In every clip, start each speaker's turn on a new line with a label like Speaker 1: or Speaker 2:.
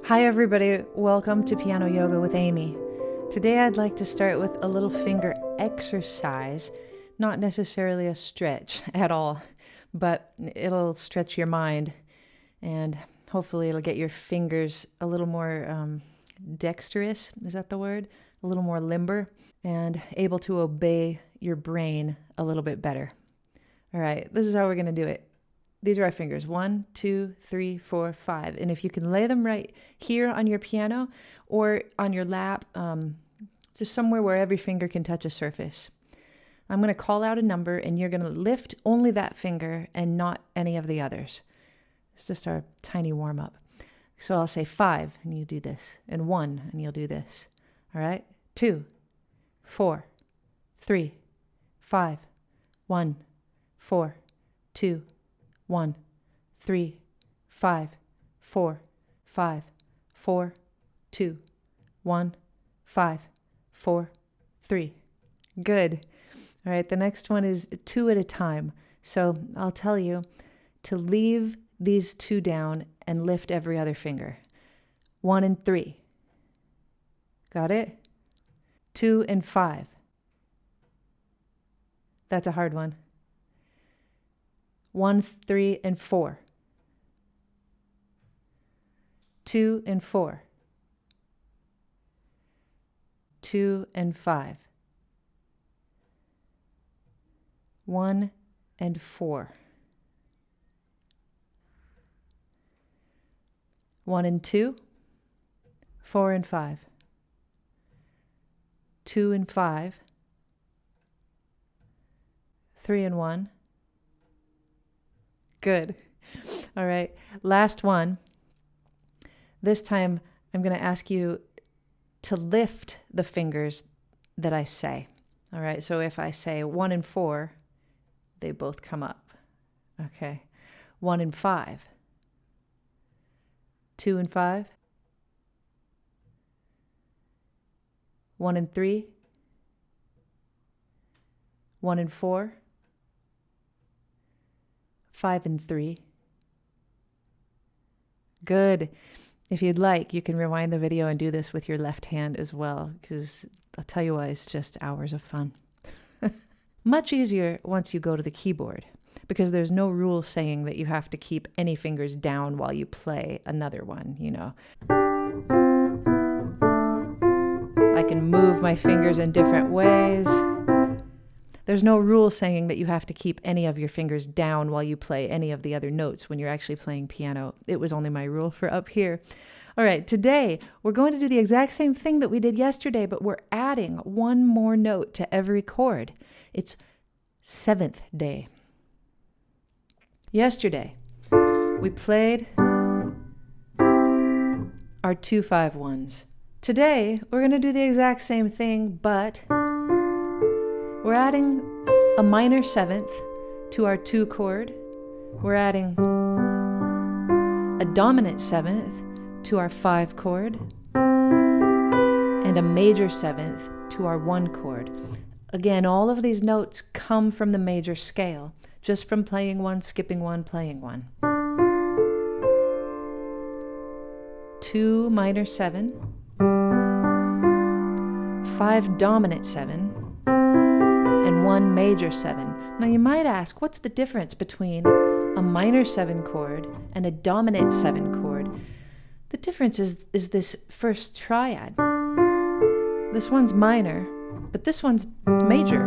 Speaker 1: Hi everybody, welcome to Piano Yoga with Aimee. Today I'd like to start with a little finger exercise, not necessarily a stretch at all, but it'll stretch your mind and hopefully it'll get your fingers a little more dexterous, is that the word? A little more limber and able to obey your brain a little bit better. All right, this is how we're going to do it. These are our fingers, 1, 2, 3, 4, 5. And if you can lay them right here on your piano or on your lap, just somewhere where every finger can touch a surface. I'm going to call out a number and you're going to lift only that finger and not any of the others. It's just our tiny warm up. So I'll say 5 and you do this, and 1 and you'll do this. All right? 2, 4, 3, 5, 1, 4, 2, 1, 3, 5, 4, 5, 4, 2, 1, 5, 4, 3. Good. All right, the next one is 2 at a time. So I'll tell you to leave these 2 down and lift every other finger. 1 and 3. Got it? 2 and 5. That's a hard one. 1, 3, and 4. 2 and 4. 2 and 5. 1 and 4. 1 and 2. 4 and 5. 2 and 5. 3 and 1. Good. All right. Last one. This time I'm going to ask you to lift the fingers that I say. All right. So if I say 1 and 4, they both come up. Okay. 1 and 5. 2 and 5. 1 and 3. 1 and 4. 5 and 3. Good. If you'd like, you can rewind the video and do this with your left hand as well, because I'll tell you why, it's just hours of fun. Much easier once you go to the keyboard, because there's no rule saying that you have to keep any fingers down while you play another one, you know. I can move my fingers in different ways. There's no rule saying that you have to keep any of your fingers down while you play any of the other notes when you're actually playing piano. It was only my rule for up here. All right, today we're going to do the exact same thing that we did yesterday, but we're adding one more note to every chord. It's 7th day. Yesterday, we played our 2 5 1s. Today, we're going to do the exact same thing, but we're adding a minor 7th to our 2 chord. We're adding a dominant 7th to our 5 chord. And a major 7th to our 1 chord. Again, all of these notes come from the major scale, just from playing 1, skipping 1, playing 1. 2 minor 7, 5 dominant 7, and 1 major 7. Now you might ask, what's the difference between a minor 7 chord and a dominant 7 chord? The difference is this first triad. This one's minor, but this one's major.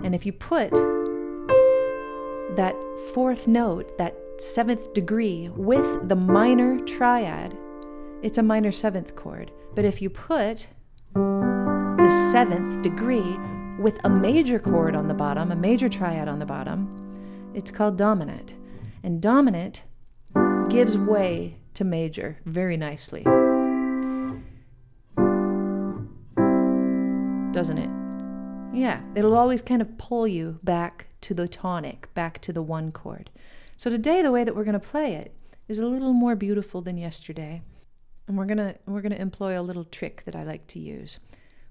Speaker 1: And if you put that 4th note, that 7th degree, with the minor triad, it's a minor 7th chord. But if you put the 7th degree with a major chord on the bottom, a major triad on the bottom, it's called dominant. And dominant gives way to major very nicely. Doesn't it? Yeah, it'll always kind of pull you back to the tonic, back to the 1 chord. So today the way that we're going to play it is a little more beautiful than yesterday. And we're going to employ a little trick that I like to use,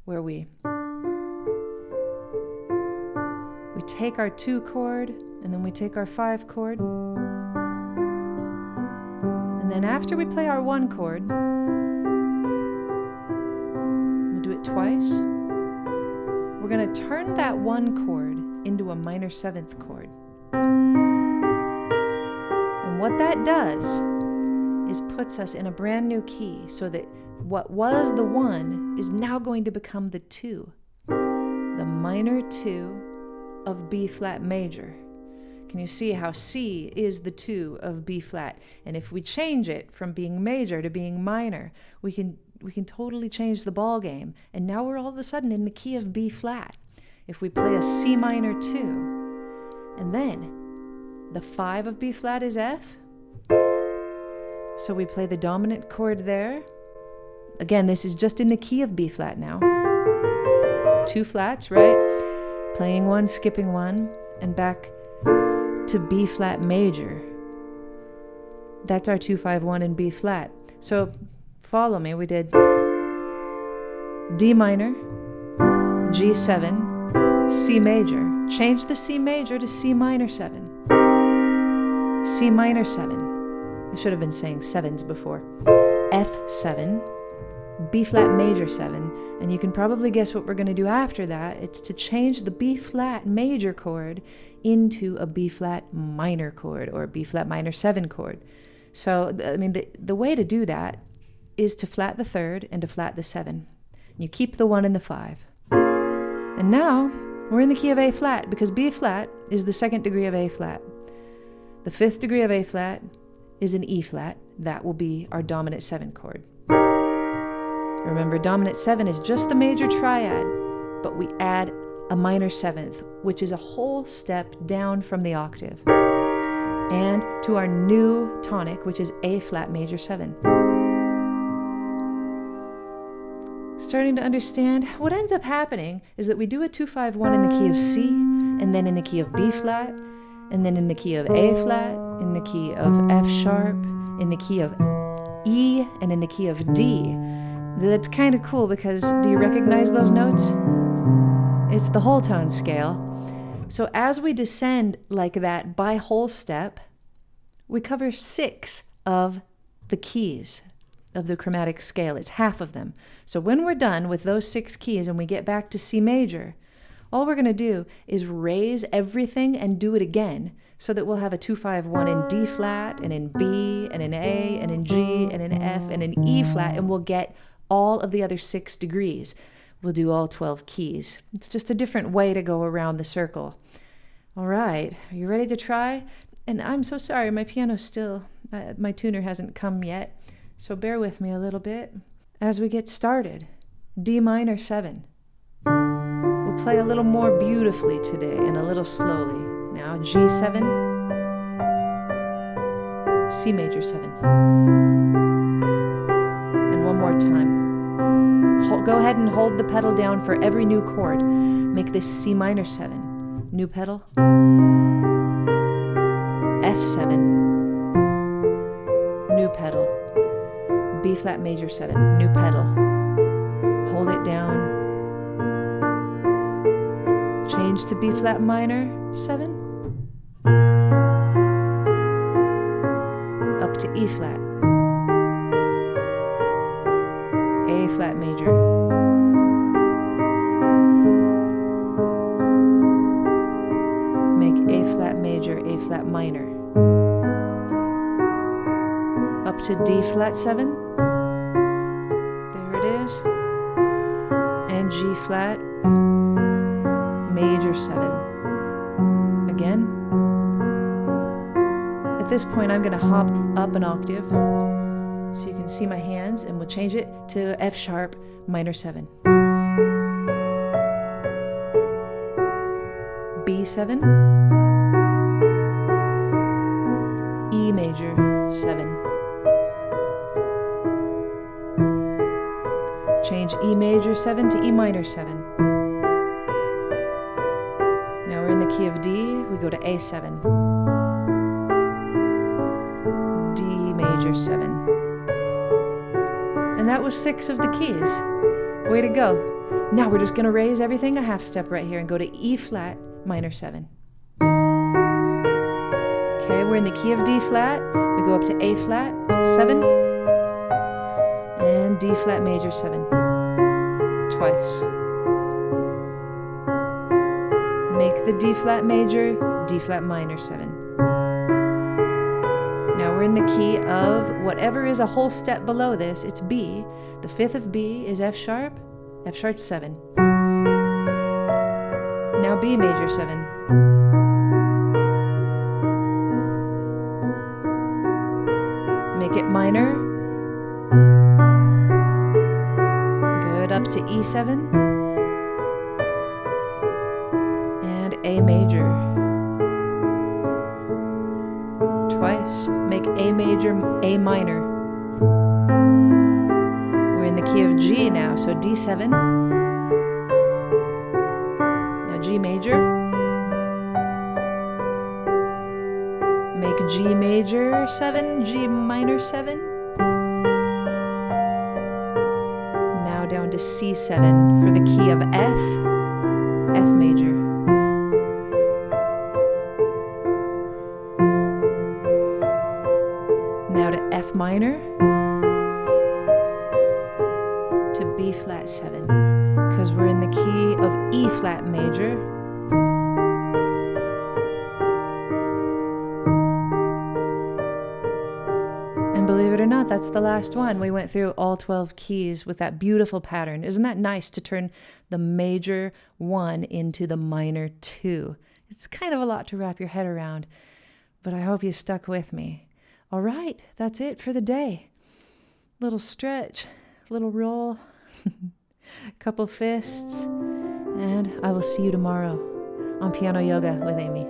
Speaker 1: where we take our 2 chord and then we take our 5 chord and And then after we play our 1 chord, we'll do it twice. We're going to turn that 1 chord into a minor 7th chord. And what that does is puts us in a brand new key, so that what was the 1 is now going to become the 2. The minor 2 of B flat major. Can you see how C is the 2 of B flat? And if we change it from being major to being minor, we can totally change the ball game. And now we're all of a sudden in the key of B flat. If we play a C minor 2, and then the 5 of B flat is F, so we play the dominant chord there. Again, this is just in the key of B flat now. 2 flats, right? Playing 1, skipping 1, and back to B flat major. That's our 2-5-1 in B flat. So follow me. We did D minor, G7, C major. Change the C major to C minor 7. C minor 7. I should have been saying 7s before. F7, B flat major 7, and you can probably guess what we're going to do after that. It's to change the B flat major chord into a B flat minor chord, or a B flat minor 7 chord. So, I mean, the way to do that is to flat the 3rd and to flat the 7. You keep the 1 and the 5. And now we're in the key of A flat, because B flat is the 2nd degree of A flat. The 5th degree of A flat is an E flat. That will be our dominant 7 chord. Remember, dominant 7 is just the major triad, but we add a minor 7th, which is a whole step down from the octave, and to our new tonic, which is A flat major 7. Starting to understand, what ends up happening is that we do a 2-5-1 in the key of C, and then in the key of B flat, and then in the key of A flat, in the key of F sharp, in the key of E, and in the key of D. That's kind of cool, because do you recognize those notes? It's the whole tone scale. So as we descend like that by whole step, we cover 6 of the keys of the chromatic scale. It's half of them. So when we're done with those 6 keys and we get back to C major, all we're going to do is raise everything and do it again, so that we'll have a 2-5-1 in D flat, and in B, and in A, and in G, and in F, and in E flat, and we'll get all of the other 6 degrees. We'll do all 12 keys. It's just a different way to go around the circle. All right, are you ready to try? And I'm so sorry, my piano's still, my tuner hasn't come yet, so bear with me a little bit. As we get started, D minor 7. We'll play a little more beautifully today and a little slowly. Now G7, C major 7. And one more time. Go ahead and hold the pedal down for every new chord. Make this C minor 7. New pedal. F7. New pedal. B flat major 7. New pedal. Hold it down. Change to B flat minor 7. Up to E flat. A flat major. Make A flat major, A flat minor. Up to D flat 7. There it is. And G flat major 7. Again. At this point, I'm going to hop up an octave so you can see my hands, and we'll change it to F sharp minor 7. B7, E major 7. Change E major 7 to E minor 7. Now we're in the key of D, we go to A7. D major 7. And that was 6 of the keys. Way to go. Now we're just going to raise everything a half step right here and go to E flat minor 7. Okay, we're in the key of D flat. We go up to A flat, 7, and D flat major 7, twice. Make the D flat major, D flat minor 7. Now we're in the key of whatever is a whole step below this, it's B. The 5th of B is F sharp 7. Now B major 7. Make it minor. Good, up to E7. And A major. Twice. Make A major, A minor. We're in the key of G now, so D7. Now G major. Make G major 7, G minor 7. Now down to C7 for the key of F, F major. Now to F minor, to B flat 7, because we're in the key of E flat major. And believe it or not, that's the last one. We went through all 12 keys with that beautiful pattern. Isn't that nice to turn the major 1 into the minor 2? It's kind of a lot to wrap your head around, but I hope you stuck with me. All right, that's it for the day. Little stretch, little roll, couple fists, and I will see you tomorrow on Piano Yoga with Aimee.